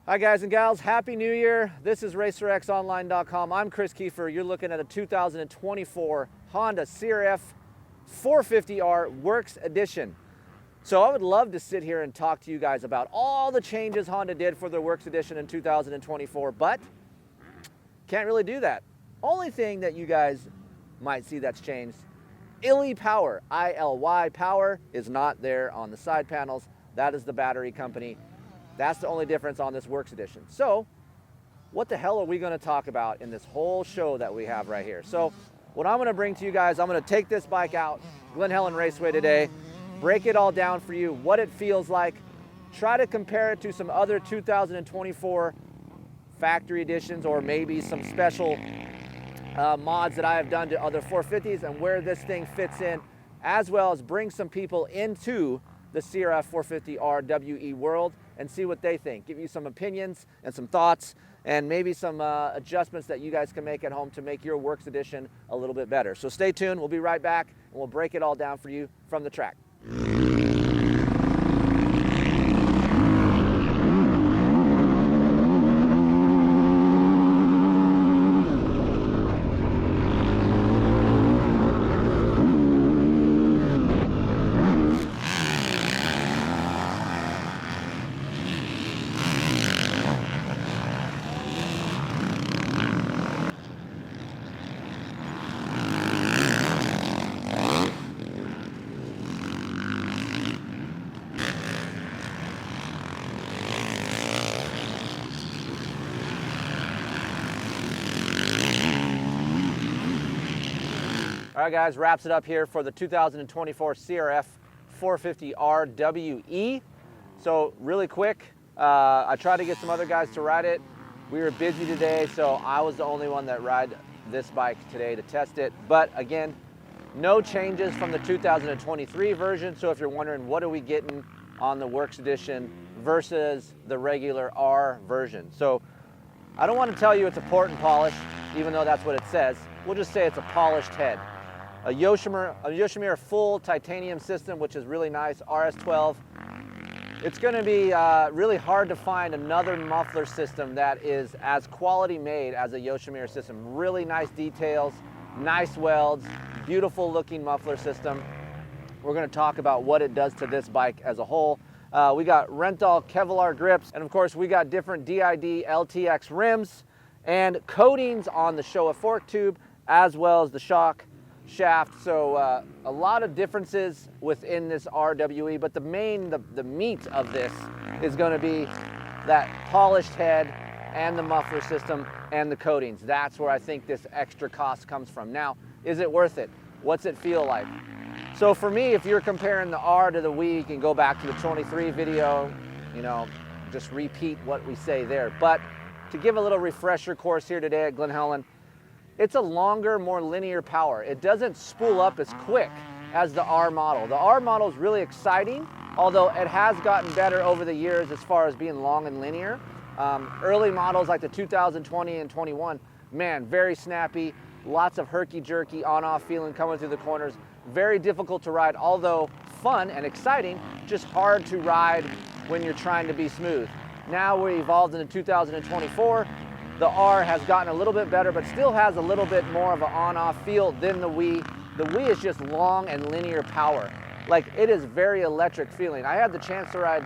Hi guys and gals, Happy New Year. This is RacerXOnline.com. I'm Kris Keefer. You're looking at a 2024 Honda CRF450R Works Edition. So I would love to sit here and talk to you guys about all the changes Honda did for their Works Edition in 2024, but can't really do that. Only thing that you guys might see that's changed, ILY power, I-L-Y power, is not there on the side panels. That is the battery company. That's the only difference on this Works Edition. So what the hell are we going to talk about in this whole show that we have right here? So what I'm going to bring to you guys, I'm going to take this bike out, Glen Helen Raceway today, break it all down for you, what it feels like, try to compare it to some other 2024 factory editions or maybe some special mods that I have done to other 450s and where this thing fits in, as well as bring some people into the CRF450RWE world and see what they think. Give you some opinions and some thoughts and maybe some adjustments that you guys can make at home to make your Works Edition a little bit better. So stay tuned, we'll be right back and we'll break it all down for you from the track. All right guys, wraps it up here for the 2024 CRF 450RWE. So really quick, I tried to get some other guys to ride it. We were busy today, so I was the only one that ride this bike today to test it. But again, no changes from the 2023 version. So if you're wondering what are we getting on the Works Edition versus the regular R version. So I don't want to tell you it's a port and polish, even though that's what it says. We'll just say it's a polished head. A Yoshimura full titanium system, which is really nice, RS12. It's going to be really hard to find another muffler system that is as quality made as a Yoshimura system. Really nice details, nice welds, beautiful looking muffler system. We're going to talk about what it does to this bike as a whole. We got Renthal Kevlar grips, and of course we got different DID LTX rims and coatings on the Showa fork tube, as well as the shock shaft. So a lot of differences within this RWE, but the meat of this is going to be that polished head and the muffler system and the coatings. That's where I think this extra cost comes from. Now, is it worth it? What's it feel like? So for me, if you're comparing the R to the WE, you can go back to the 23 video, you know, just repeat what we say there. But to give a little refresher course here today at Glen Helen, it's a longer, more linear power. It doesn't spool up as quick as the R model. The R model is really exciting, although it has gotten better over the years as far as being long and linear. Early models like the 2020 and 21, man, very snappy, lots of herky-jerky on-off feeling coming through the corners. Very difficult to ride, although fun and exciting, just hard to ride when you're trying to be smooth. Now we evolved into 2024. The R has gotten a little bit better, but still has a little bit more of an on-off feel than the WE. The WE is just long and linear power. Like, it is very electric feeling. I had the chance to ride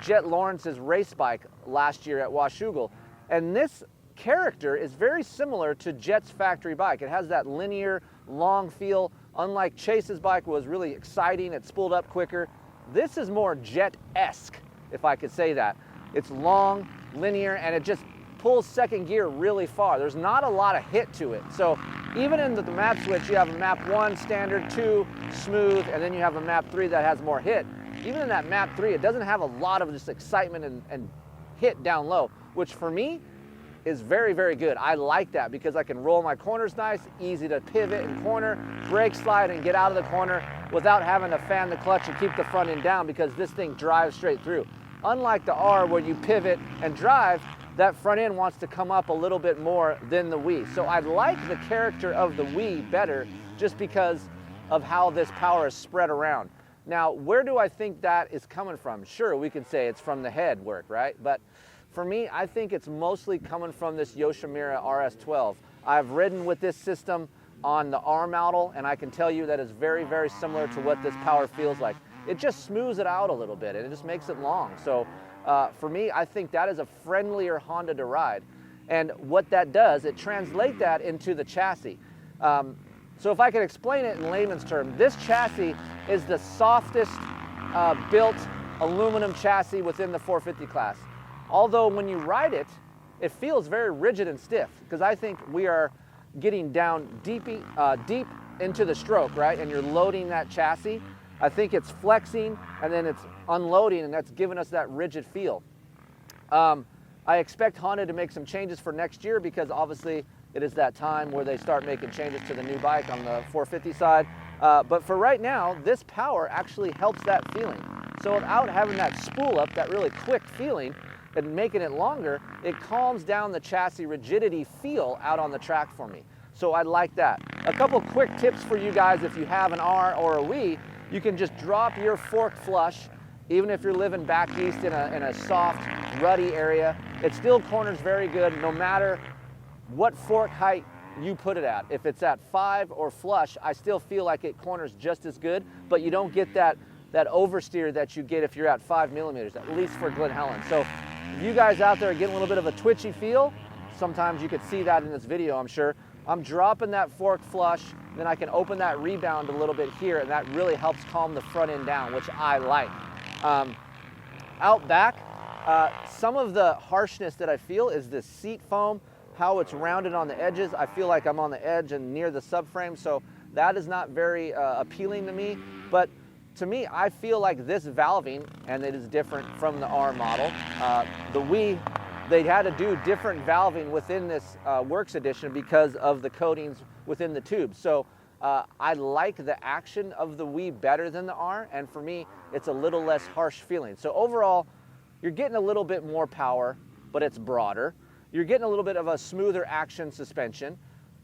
Jet Lawrence's race bike last year at Washougal, and this character is very similar to Jet's factory bike. It has that linear, long feel. Unlike Chase's bike was really exciting, it spooled up quicker. This is more Jet-esque, if I could say that. It's long, linear, and it just pulls second gear really far. There's not a lot of hit to it. So even in the map switch, you have a map 1 standard, 2 smooth, and then you have a map 3 that has more hit. Even in that map 3, it doesn't have a lot of just excitement and hit down low, which for me is very, very good. I like that because I can roll my corners nice, easy to pivot and corner, brake slide and get out of the corner without having to fan the clutch and keep the front end down because this thing drives straight through. Unlike the R where you pivot and drive, that front end wants to come up a little bit more than the WE. So I like the character of the WE better just because of how this power is spread around. Now, where do I think that is coming from? Sure, we can say it's from the head work, right? But for me, I think it's mostly coming from this Yoshimura RS12. I've ridden with this system on the R model, and I can tell you that is very, very similar to what this power feels like. It just smooths it out a little bit, and it just makes it long. So for me, I think that is a friendlier Honda to ride. And what that does, it translates that into the chassis. So if I could explain it in layman's terms, this chassis is the softest built aluminum chassis within the 450 class. Although when you ride it, it feels very rigid and stiff, because I think we are getting down deep into the stroke, right? And you're loading that chassis. I think it's flexing and then it's unloading, and that's giving us that rigid feel. I expect Honda to make some changes for next year, because obviously it is that time where they start making changes to the new bike on the 450 side. But for right now, this power actually helps that feeling. So without having that spool up, that really quick feeling, and making it longer, it calms down the chassis rigidity feel out on the track for me. So I like that. A couple quick tips for you guys: if you have an R or a WE, you can just drop your fork flush, even if you're living back east in a soft, rutty area. It still corners very good no matter what fork height you put it at. If it's at 5 or flush, I still feel like it corners just as good, but you don't get that oversteer that you get if you're at 5 millimeters, at least for Glen Helen. So if you guys out there are getting a little bit of a twitchy feel, sometimes you could see that in this video, I'm sure. I'm dropping that fork flush, then I can open that rebound a little bit here, and that really helps calm the front end down, which I like. Out back, some of the harshness that I feel is the seat foam, how it's rounded on the edges. I feel like I'm on the edge and near the subframe, so that is not very appealing to me. But to me, I feel like this valving, and it is different from the R model. The WE, they had to do different valving within this Works Edition because of the coatings within the tube. So I like the action of the WE better than the R, and for me, it's a little less harsh feeling. So overall, you're getting a little bit more power, but it's broader. You're getting a little bit of a smoother action suspension,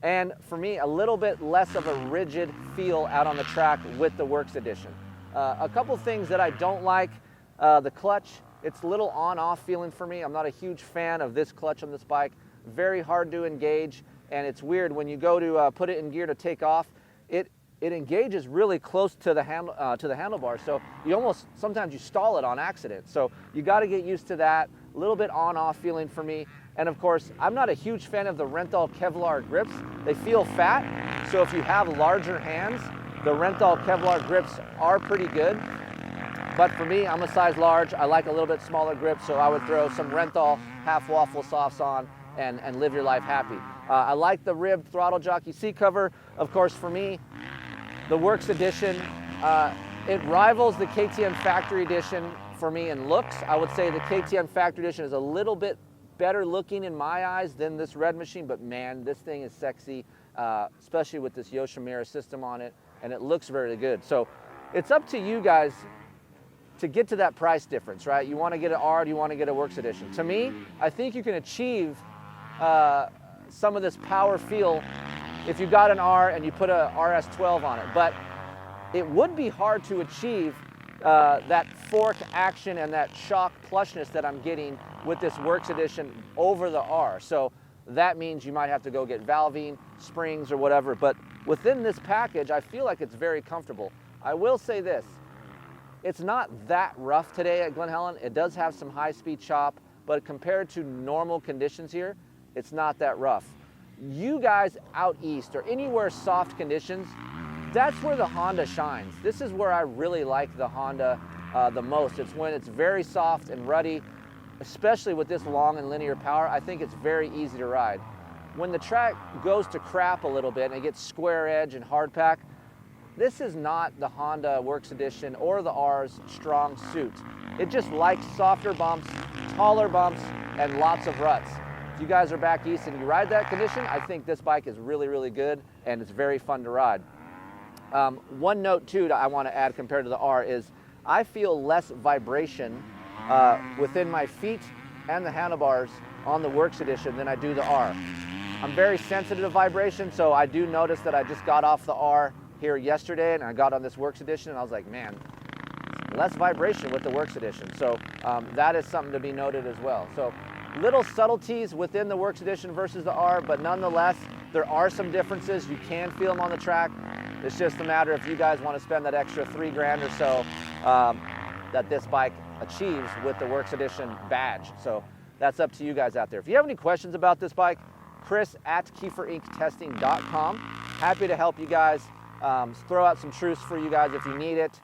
and for me, a little bit less of a rigid feel out on the track with the Works Edition. A couple things that I don't like, the clutch, it's a little on-off feeling for me. I'm not a huge fan of this clutch on this bike. Very hard to engage, and it's weird when you go to put it in gear to take off, it engages really close to the handlebar, so you almost, sometimes you stall it on accident. So you gotta get used to that. A little bit on-off feeling for me. And of course, I'm not a huge fan of the Renthal Kevlar grips. They feel fat, so if you have larger hands, the Renthal Kevlar grips are pretty good. But for me, I'm a size large. I like a little bit smaller grip, so I would throw some Renthal half waffle softs on and live your life happy. I like the ribbed throttle jockey seat cover. Of course, for me, the Works Edition, it rivals the KTM Factory Edition for me in looks. I would say the KTM Factory Edition is a little bit better looking in my eyes than this red machine, but man, this thing is sexy, especially with this Yoshimura system on it, and it looks very good. So it's up to you guys to get to that price difference, right? You want to get an R, do you want to get a Works Edition? To me, I think you can achieve some of this power feel if you got an R and you put a RS12 on it, but it would be hard to achieve that fork action and that shock plushness that I'm getting with this Works Edition over the R. So that means you might have to go get valving, springs, or whatever, but within this package, I feel like it's very comfortable. I will say this, it's not that rough today at Glen Helen. It does have some high-speed chop, but compared to normal conditions here, it's not that rough. You guys out east or anywhere soft conditions, that's where the Honda shines. This is where I really like the Honda the most. It's when it's very soft and ruddy, especially with this long and linear power. I think it's very easy to ride. When the track goes to crap a little bit and it gets square edge and hard pack, this is not the Honda Works Edition or the R's strong suit. It just likes softer bumps, taller bumps, and lots of ruts. If you guys are back east and you ride that condition, I think this bike is really, really good, and it's very fun to ride. One note too that I want to add compared to the R is I feel less vibration within my feet and the handlebars on the Works Edition than I do the R. I'm very sensitive to vibration, so I do notice that I just got off the R here yesterday and I got on this Works Edition and I was like, man, less vibration with the Works Edition. So that is something to be noted as well. So Little subtleties within the Works Edition versus the R, but nonetheless, there are some differences. You can feel them on the track. It's just a matter if you guys want to spend that extra $3,000 or so that this bike achieves with the Works Edition badge. So that's up to you guys out there. If you have any questions about this bike, Kris at KeeferInkTesting.com. Happy to help you guys, throw out some truths for you guys if you need it.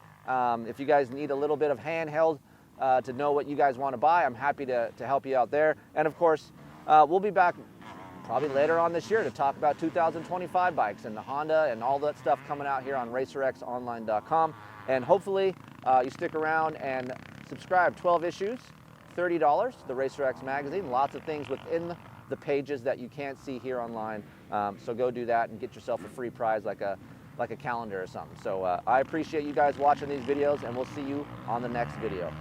If you guys need a little bit of handheld to know what you guys want to buy, I'm happy to help you out there. And of course, we'll be back probably later on this year to talk about 2025 bikes and the Honda and all that stuff coming out here on RacerXOnline.com. And hopefully you stick around and subscribe. 12 issues, $30, the RacerX magazine. Lots of things within the pages that you can't see here online. So go do that and get yourself a free prize like a calendar or something. So I appreciate you guys watching these videos, and we'll see you on the next video.